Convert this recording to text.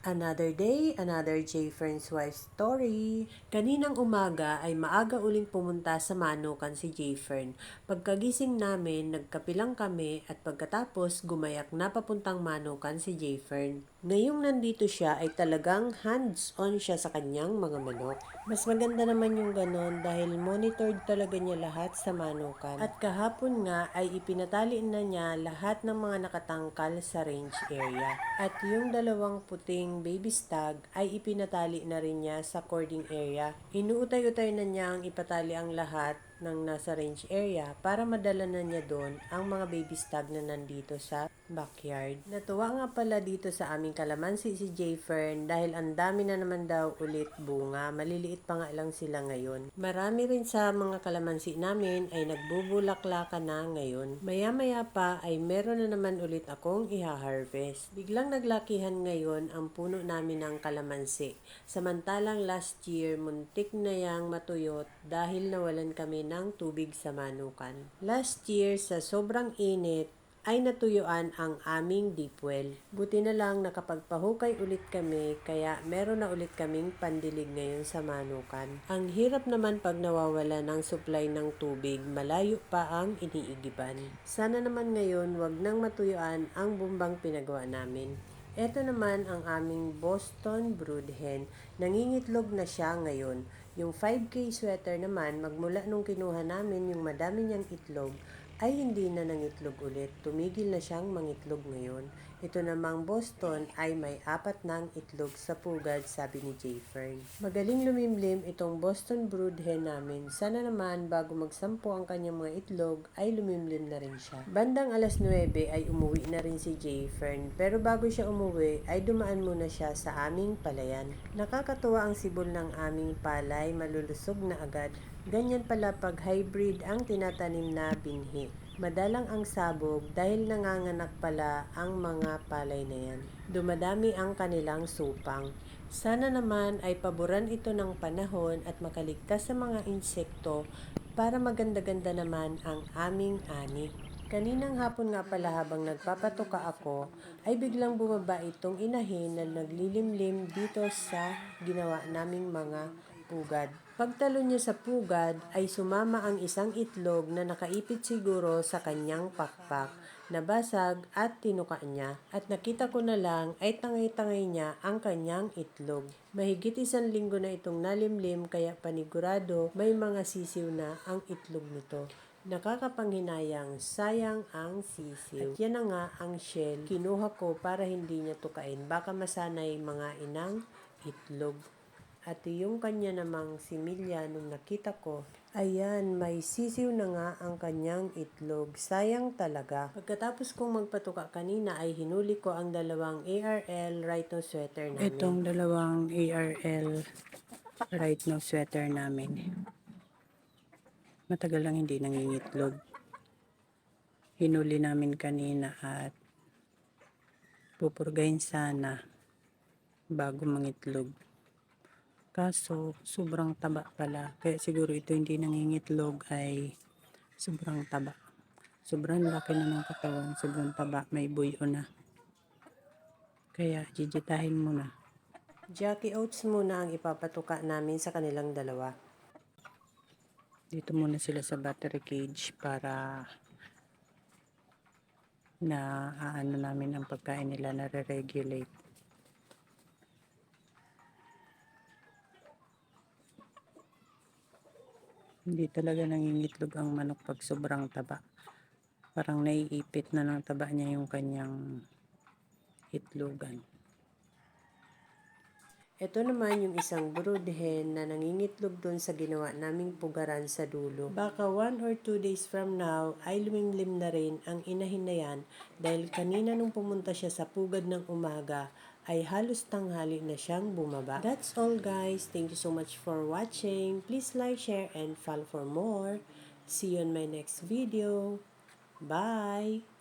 Another day, another J. Friend's Wife story. Kaninang umaga ay maaga uling pumunta sa Manukan si J. Fern. Pagkagising namin, nagkapilang kami at pagkatapos gumayak na papuntang Manukan si J. Fern. Ngayong nandito siya ay talagang hands-on siya sa kanyang mga manok. Mas maganda naman yung ganon dahil monitored talaga niya lahat sa Manukan. At kahapon nga ay ipinatali na niya lahat ng mga nakatangkal sa range area. At yung dalawang puting baby stag ay ipinatali na rin niya sa cording area. Inuutay-utay na niyang ipatali ang lahat ng nasa range area para madala na niya doon ang mga baby stag na nandito sa backyard. Natuwa nga pala dito sa aming kalamansi si J. Fern dahil ang dami na naman daw ulit bunga. Maliliit pa nga lang sila ngayon. Marami rin sa mga kalamansi namin ay nagbubulaklakan na ngayon. Maya-maya pa ay meron na naman ulit akong iha-harvest. Biglang naglakihan ngayon ang puno namin ng kalamansi. Samantalang last year muntik na yang matuyot dahil nawalan kami ng tubig sa Manukan. Last year sa sobrang init ay natuyuan ang aming deep well. Buti na lang nakapagpahukay ulit kami kaya meron na ulit kaming pandilig ngayon sa Manukan. Ang hirap naman pag nawawala ng supply ng tubig, malayo pa ang iniigiban. Sana naman ngayon wag nang matuyuan ang bumbang pinagawa namin. Ito naman ang aming Boston Brood Hen. Nangingitlog na siya ngayon. Yung 5K sweater naman, magmula nung kinuha namin yung madami niyang itlog, ay hindi na nangitlog ulit. Tumigil na siyang mangitlog ngayon. Ito namang Boston ay may 4 ng itlog sa pugad, sabi ni J. Fern. Magaling lumimlim itong Boston Brood Hen namin. Sana naman bago magsampo ang kanyang mga itlog ay lumimlim na rin siya. Bandang alas 9 ay umuwi na rin si J. Fern. Pero bago siya umuwi ay dumaan muna siya sa aming palayan. Nakakatuwa ang sibol ng aming palay, malulusog na agad. Ganyan pala pag hybrid ang tinatanim na binhi. Madalang ang sabog dahil nanganganak pala ang mga palay na yan. Dumadami ang kanilang supang. Sana naman ay paboran ito ng panahon at makaligtas sa mga insekto para maganda-ganda naman ang aming ani. Kaninang hapon nga pala habang nagpapatuka ako, ay biglang bumaba itong inahin na naglilimlim dito sa ginawa naming mga pugad. Pagtalo niya sa pugad ay sumama ang isang itlog na nakaipit siguro sa kanyang pakpak. Nabasag at tinuka niya at nakita ko na lang ay tangay-tangay niya ang kanyang itlog. Mahigit 1 linggo na itong nalimlim kaya panigurado may mga sisiw na ang itlog nito. Nakakapanghinayang, sayang ang sisiw. At yan na nga ang shell. Kinuha ko para hindi niya tukain. Baka masanay mga inang itlog. At yung kanya namang similya nung nakita ko, ayan, may sisiw na nga ang kanyang itlog. Sayang talaga. Pagkatapos kong magpatuka kanina ay hinuli ko ang dalawang ARL Rhino sweater namin. Itong dalawang ARL Rhino sweater namin. Matagal lang hindi nangingitlog. Hinuli namin kanina at pupurgahin sana bago mangitlog. Kaso, sobrang taba pala. Kaya siguro ito hindi nangingitlog ay sobrang taba. Sobrang laki na ng katawan. Sobrang taba. May buyo na. Kaya, jijitahin muna. Jackie Oats muna ang ipapatuka namin sa kanilang dalawa. Dito muna sila sa battery cage para na aano namin ang pagkain nila na re-regulate. Hindi talaga nangingitlog ang manok pag sobrang taba. Parang naiipit na ng taba niya yung kanyang itlogan. Ito naman yung isang brood hen na nangingitlog doon sa ginawa naming pugaran sa dulo. Baka 1 or 2 days from now ay lumimlim na rin ang inahin na yan dahil kanina nung pumunta siya sa pugad ng umaga ay halos tanghali na siyang bumaba. That's all guys. Thank you so much for watching. Please like, share, and follow for more. See you on my next video. Bye!